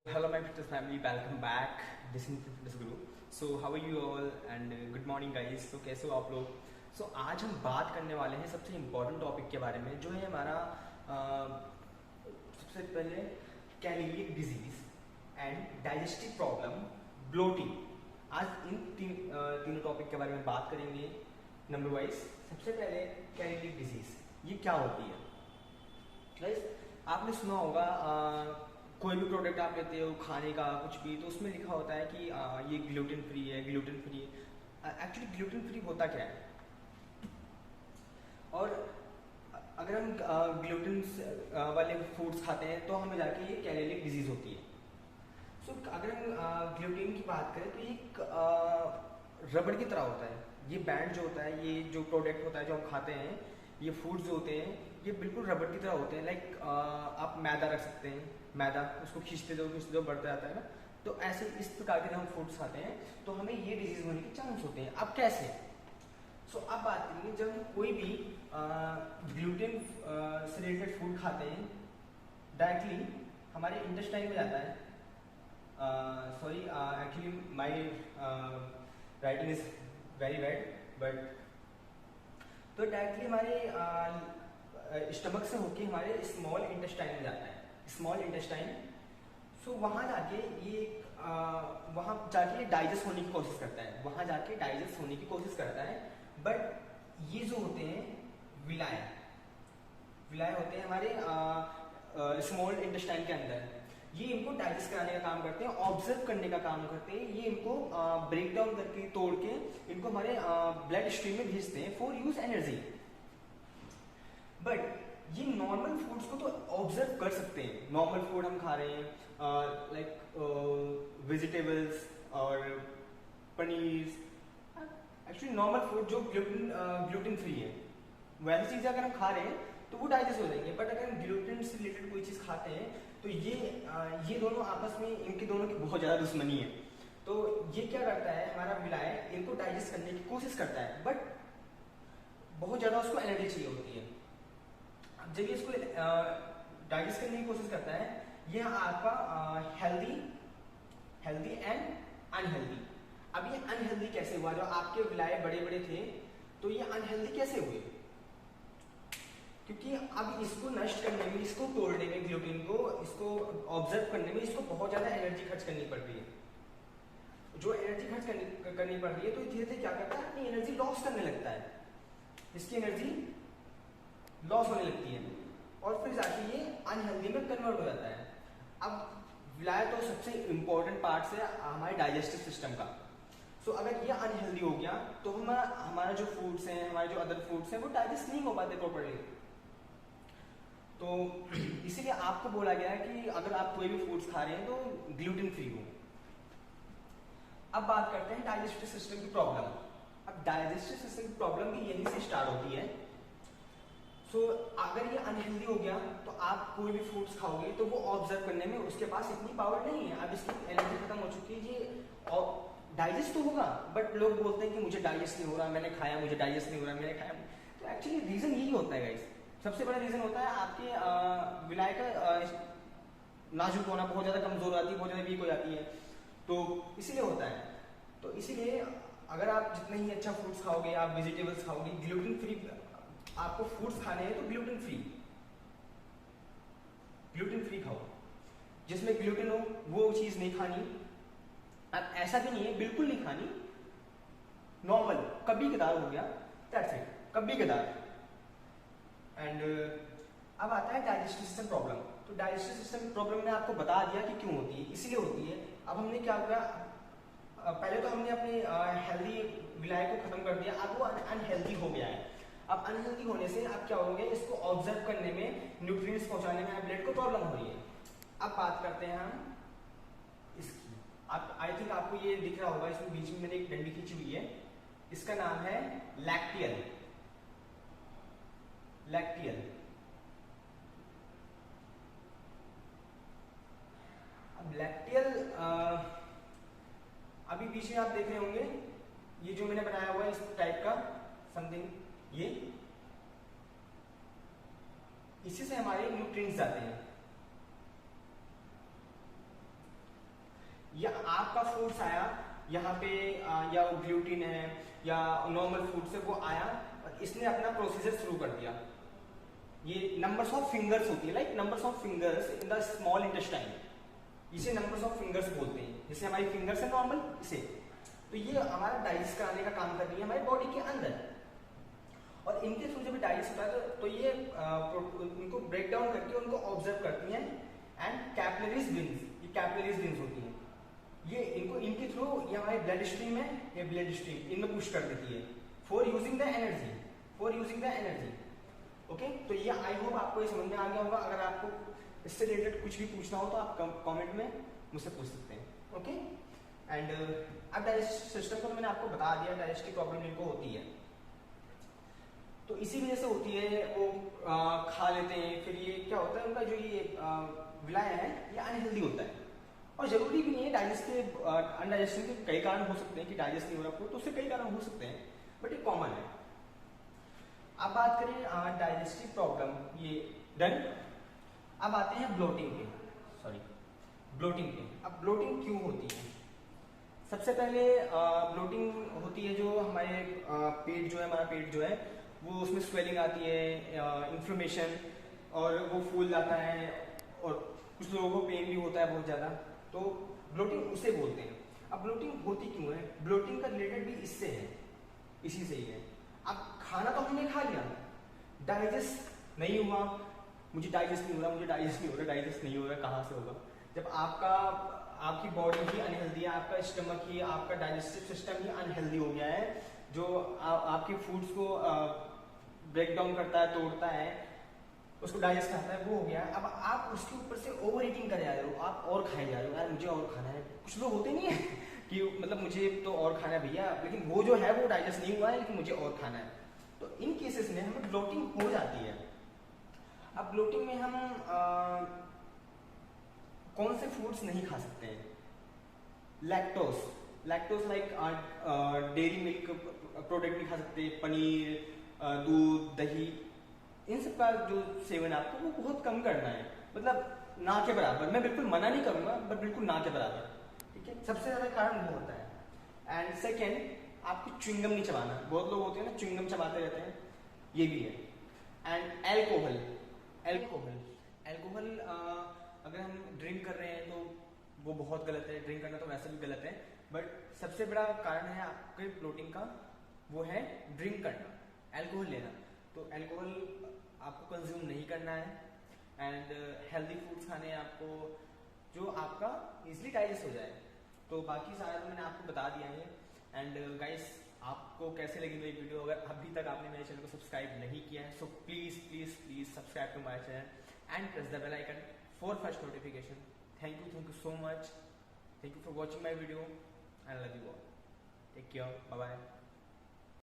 Hello, my fitness family. Welcome back. This is Fitness Guru. So, how are you all? And good morning, guys. So, कैसे हो आप लोग? So, आज हम बात करने वाले हैं सबसे इम्पोर्टेंट टॉपिक के बारे में, जो है हमारा सबसे पहले caloric disease and digestive problem, bloating. आज इन तीनों टॉपिक के बारे में बात करेंगे नंबर वाइज। सबसे पहले कैलोरीक डिजीज, ये क्या होती है? गाइस, आपने सुना होगा कोई भी प्रोडक्ट आप लेते हो खाने का कुछ भी, तो उसमें लिखा होता है कि ये ग्लूटेन फ्री है, gluten free. Actually gluten free होता क्या है? और अगर हम ग्लूटेन वाले फूड्स खाते हैं तो हमें जाके ये कैलोरीक डिजीज होती है। सो अगर हम ग्लूटेन की बात करें तो ये एक रबड़ की तरह होता है। ये बैंड जो होता है, ये जो प्रोडक्ट होता है जो हम खाते हैं, ये फूड्स जो होते हैं, ये बिल्कुल रबड़ की तरह होते हैं। लाइक आप मैदा रख सकते हैं, मैदा उसको खींचते जाओ बढ़ता जाता है ना। तो ऐसे इस प्रकार के जब हम फूड्स खाते हैं तो हमें ये डिजीज होने के चांस होते हैं। अब कैसे? सो अब बात करेंगे, जब हम कोई भी ग्लूटेन से रिलेटेड फूड खाते हैं, डायरेक्टली हमारे इंटेस्टाइन में जाता है। Sorry, actually my writing is very bad, but तो डायरेक्टली हमारे स्टमक से होके हमारे स्मॉल इंटेस्टाइन में जाता है, स्मॉल इंटेस्टाइन। सो वहाँ जाके ये वहाँ जाके ये डाइजेस्ट होने की कोशिश करता है, वहाँ जाके डाइजेस्ट होने की कोशिश करता है। बट ये जो होते हैं विलाय होते हैं हमारे स्मॉल इंटेस्टाइन के अंदर, ये इनको डाइजेस्ट कराने का काम करते हैं, ऑब्जर्व करने का काम करते हैं। ये इनको ब्रेक डाउन करके, तोड़ के इनको हमारे ब्लड स्ट्रीम में भेजते हैं फॉर यूज एनर्जी। बट ये नॉर्मल फूड्स को तो ऑब्जर्व कर सकते हैं। नॉर्मल फूड हम खा रहे हैं, लाइक वेजिटेबल्स और पनीर, एक्चुअली नॉर्मल फूड जो ग्लूटेन फ्री है, वैसी चीजें अगर हम खा रहे हैं तो वो डाइजेस्ट हो जाएंगे। बट अगर हम ग्लूटेन से रिलेटेड कोई चीज खाते हैं तो ये दोनों आपस में, इनके दोनों की बहुत ज्यादा दुश्मनी है। तो ये क्या करता है, हमारा विलाय इनको डाइजेस्ट करने की कोशिश करता है, बट बहुत ज्यादा उसको एनर्जी चाहिए होती है। अब जब ये इसको डाइजेस्ट करने की कोशिश करता है, ये आपका हेल्दी एंड अनहेल्दी। अब ये अनहेल्दी कैसे हुआ? जो आपके विलाय बड़े बड़े थे तो ये अनहेल्दी कैसे हुए? क्योंकि अब इसको नष्ट करने में, इसको तोड़ने में, ग्लूटेन को इसको ऑब्जर्व करने में इसको बहुत ज्यादा एनर्जी खर्च करनी पड़ रही है। जो एनर्जी खर्च करनी पड़ रही है, तो धीरे धीरे क्या करता है, अपनी एनर्जी लॉस करने लगता है। इसकी एनर्जी लॉस होने लगती है और फिर जाके ये अनहेल्दी में कन्वर्ट हो जाता है। अब विलाय तो सबसे इंपॉर्टेंट पार्ट है हमारे डाइजेस्टिव सिस्टम का। सो अगर ये अनहेल्दी हो गया तो हमारा जो फूड्स हैं, हमारे जो अदर फूड्स हैं, वो डाइजेस्ट नहीं हो पाते प्रॉपर्ली। तो इसीलिए आपको बोला गया है कि अगर आप कोई भी फूड्स खा रहे हैं तो ग्लूटेन फ्री हो। अब बात करते हैं डाइजेस्टिव सिस्टम की प्रॉब्लम। अब डाइजेस्टिव सिस्टम की प्रॉब्लम भी यहीं से स्टार्ट होती है। सो अगर ये अनहेल्दी हो गया तो आप कोई भी फूड्स खाओगे तो वो ऑब्जर्व करने में उसके पास इतनी पावर नहीं है। अब इसकी एनर्जी खत्म हो चुकी है, ये डाइजेस्ट तो होगा, बट लोग बोलते हैं कि मुझे डाइजेस्ट नहीं हो रहा, मैंने खाया मुझे डाइजेस्ट नहीं हो रहा, मैंने खाया। तो एक्चुअली रीजन यही होता है गाइस। सबसे बड़ा रीजन होता है आपके विलाय का नाजुक होना, बहुत ज्यादा कमजोर आती है, बहुत ज्यादा वीक हो जाती है, तो इसीलिए होता है। तो इसीलिए अगर आप जितने ही अच्छा फूड्स खाओगे, आप वेजिटेबल्स खाओगे, ग्लूटेन फ्री आपको फूड्स खाने हैं तो ग्लूटेन फ्री खाओ, जिसमें ग्लूटेन हो वो चीज नहीं खानी। अब ऐसा भी नहीं है बिल्कुल नहीं खानी, नॉर्मल कभी कदार हो गया, दैट्स इट, कभी कदार। एंड अब आता है डाइजेस्टिव सिस्टम प्रॉब्लम। तो डाइजेस्टिव सिस्टम प्रॉब्लम में आपको बता दिया कि क्यों होती है, इसीलिए होती है। अब हमने क्या किया, पहले तो हमने अपने हेल्दी विलाय को खत्म कर दिया, अब वो अनहेल्दी हो गया है। अब अनहेल्दी होने से अब क्या हो गया, इसको ऑब्जर्व करने में, न्यूट्रिएंट्स पहुंचाने में ब्लड को प्रॉब्लम हो रही है। अब बात करते हैं हम इसकी। आप आई थिंक आपको ये दिख रहा होगा, इसमें बीच में मैंने एक डंडी खींची हुई है, इसका नाम है लैक्टियल। अब लैक्टियल अभी बीच में आप देख रहे होंगे, ये जो मैंने बनाया हुआ है इस टाइप का समथिंग, ये इसी से हमारे न्यूट्रिएंट्स जाते हैं। या आपका फूड्स आया यहाँ पे या वो ग्लूटीन है या नॉर्मल फूड से वो आया और इसने अपना प्रोसीजर शुरू कर दिया। ये नंबर्स ऑफ फिंगर्स होती है, like numbers of fingers in the small intestine, इसे नंबर्स ऑफ फिंगर्स बोलते हैं। जैसे हमारी फिंगर्स है नॉर्मल, इसे तो ये हमारा डाइजेस्ट कराने का काम कर रही है हमारी बॉडी के अंदर। और इनके थ्रू जब डाइजेस्ट होता है तो ये उनको ब्रेक डाउन करके उनको ऑब्जर्व करती हैं एंड कैपिलरीज वेन्स, ये कैपिलरीज वेन्स होती हैं, ये इनको इनके थ्रू ये हमारे ब्लड स्ट्रीम है, ये ब्लड स्ट्रीम इनमें पुश कर देती है for using the energy, for using the energy. Okay, तो ये आई होप आपको ये समझ में आ गया होगा। अगर आपको इससे रिलेटेड कुछ भी पूछना हो तो आप कमेंट में मुझसे पूछ सकते हैं। ओके, एंड अब डाइजेस्टिव सिस्टम को तो मैंने आपको बता दिया, डाइजेस्टिव प्रॉब्लम इनको होती है तो इसी वजह से होती है, वो खा लेते हैं, फिर ये क्या होता है उनका जो ये विलायन है ये अनहेल्दी होता है। और जरूरी भी नहीं है डाइजेस्टिव अनडाइजेशन के कई कारण हो सकते हैं कि डाइजेस्ट नहीं हो रहा, तो उससे कई कारण हो सकते हैं, बट ये कॉमन है। अब बात करें डाइजेस्टिव प्रॉब्लम, ये डन। अब आते हैं ब्लोटिंग पे, सॉरी ब्लोटिंग पे। अब ब्लोटिंग क्यों होती है? सबसे पहले ब्लोटिंग होती है जो हमारे पेट जो है, हमारा पेट जो है वो उसमें स्वेलिंग आती है, इन्फ्लेमेशन, और वो फूल जाता है और कुछ लोगों को पेन भी होता है बहुत ज़्यादा, तो ब्लोटिंग उसे बोलते हैं। अब ब्लोटिंग होती क्यों है? ब्लोटिंग का रिलेटेड भी इससे है, इसी से ही है। अब खाना तो हमने खा लिया, डाइजेस्ट नहीं हुआ, मुझे डाइजेस्ट नहीं हो रहा, मुझे डाइजेस्ट नहीं हो रहा, डाइजेस्ट नहीं हो रहा, कहाँ से होगा? जब आपकी बॉडी ही अनहेल्दी है, आपका स्टमक ही, आपका डाइजेस्टिव सिस्टम ही अनहेल्दी हो गया है, जो आपके फूड्स को ब्रेक डाउन करता है, तोड़ता है, उसको डाइजेस्ट करता है, वो हो गया। अब आप उसके ऊपर से ओवर ईटिंग कर जा रहे हो, आप और खाए जा रहे हो, यार मुझे और खाना है। कुछ लोग होते नहीं है कि मतलब मुझे तो और खाना है भैया, लेकिन वो जो है वो डाइजेस्ट नहीं हुआ है, लेकिन मुझे और खाना है। तो इन केसेस में हमें ब्लोटिंग हो जाती है। अब ब्लोटिंग में हम कौन से फूड्स नहीं खा सकते हैं? Lactose like dairy milk product नहीं खा सकते, पनीर, दूध, दही, इन सब का जो सेवन आपको वो बहुत कम करना है, मतलब ना के बराबर। मैं बिल्कुल मना नहीं करूंगा, बट बिल्कुल ना के बराबर, ठीक है? सबसे ज्यादा कारण वो होता है। एंड सेकेंड, आपको च्युइंगम नहीं चबाना। बहुत लोग होते हैं ना च्युइंगम चबाते रहते हैं, ये भी है। एंड एल्कोहल अगर हम ड्रिंक कर रहे हैं तो वो बहुत गलत है, ड्रिंक करना तो वैसे भी गलत है, बट सबसे बड़ा कारण है आपके ब्लोटिंग का वो है ड्रिंक करना, अल्कोहल लेना। तो अल्कोहल आपको कंज्यूम नहीं करना है, एंड हेल्दी फूड्स खाने हैं आपको जो आपका इजीली डाइजेस्ट हो जाए। तो बाकी सारा तो मैंने आपको बता दिया है। एंड गाइस, आपको कैसे लगी मेरी वीडियो? अगर अभी तक आपने मेरे चैनल को सब्सक्राइब नहीं किया है, so please subscribe to my channel and press the bell icon for first notification. Thank you so much, thank you for watching my video, I love you all, take care, bye bye.